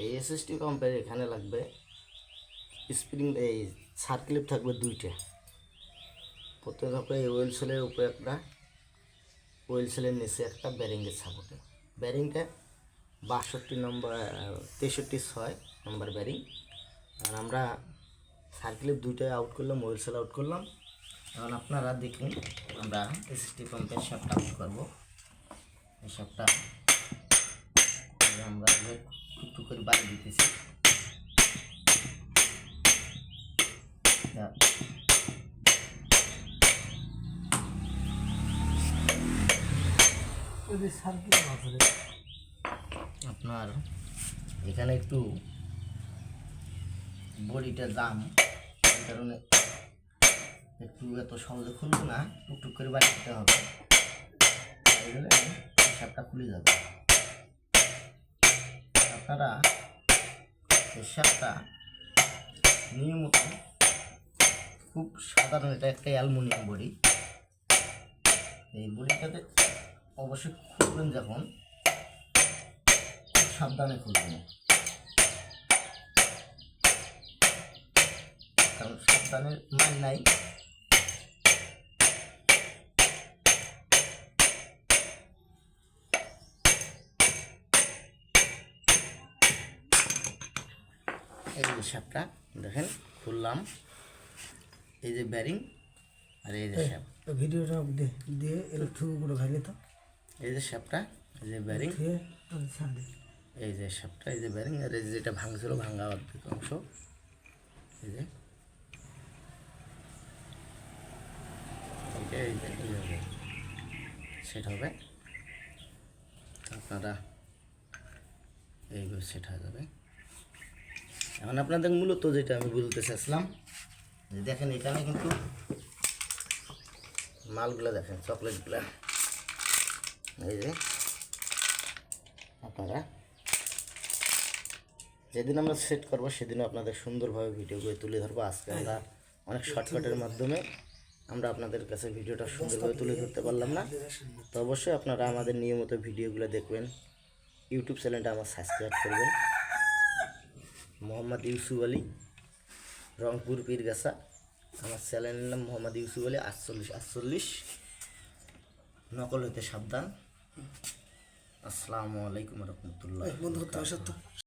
এই এসএসটি পাম্পের এখানে লাগবে স্প্রিং, এই সার্কিলিপ থাকবে দুইটা। প্রথমে থাকবে এই ওয়েল সেলের উপরে একটা, ওয়েল সেলের নিচে একটা, ব্যারিংয়ের সাপোর্টে। ব্যারিংটা 62 নম্বর 63/6 নম্বর ব্যারিং। আর আমরা সার্কিলিপ দুইটাই আউট করলাম, ওয়েল সেল আউট করলাম। এখন আপনারা দেখুন আমরা এসএসটি পাম্পের শাফটটা আউট করবো। এই শাফটটা আমরা টুকটুক করে বাড়ি দিতেছি। আপনার এখানে একটু বডিটা জাম, এই কারণে একটু এত সহজে খুলবে না, টুকটুক করে বাড়ি দিতে হবে। তাই গেলে শার্টটা খুলে যাবে। আপনারা এই শার্টটা নিয়মিত, খুব সাধারণ, এটা একটা অ্যালুমিনিয়াম বডি, এই বডিটাতে অবশ্যই খুলবেন যখন খুব সাবধানে খুলবেন, কারণ সাবধানের মান নাই। এই যে শাপটা দেখেন খুললাম, এই যে ব্যারিং আর এই যে শাপ, ভিডিওটা দিয়ে একটু করে ভাইলে তো, এই যে শাপটা, এই যে ব্যারিং, এই যে শাপটা, এই যে ব্যারিং, আর এই যে যেটা ভাঙছিল ভাঙা অর্ধেক অংশ, এই যে এইভাবে সেট হবে। আপনারা এইভাবে সেট হয়ে যাবে। এখন আপনাদের মূলত যেটা আমি বলতে চাইছিলাম, যে দেখেন এখানে কিন্তু মালগুলো দেখেন, চকলেটগুলো, এই যে আপনারা যেদিন আমরা সেট করবো সেদিনও আপনাদের সুন্দরভাবে ভিডিওগুলো তুলে ধরবো। আজকে আমরা অনেক শর্টকাটের মাধ্যমে আমরা আপনাদের কাছে ভিডিওটা সুন্দরভাবে তুলে ধরতে পারলাম না। তো অবশ্যই আপনারা আমাদের নিয়মিত ভিডিওগুলো দেখবেন, ইউটিউব চ্যানেলটা আমার সাবস্ক্রাইব করবেন। মোহাম্মদ ইউসুফ আলী, রংপুর পীরগাছা। আমার চ্যানেলের নাম মোহাম্মদ ইউসুফ আলী 4848। নকল হইতে সাবধান। আসসালামু আলাইকুম রহমতুল্লাহ।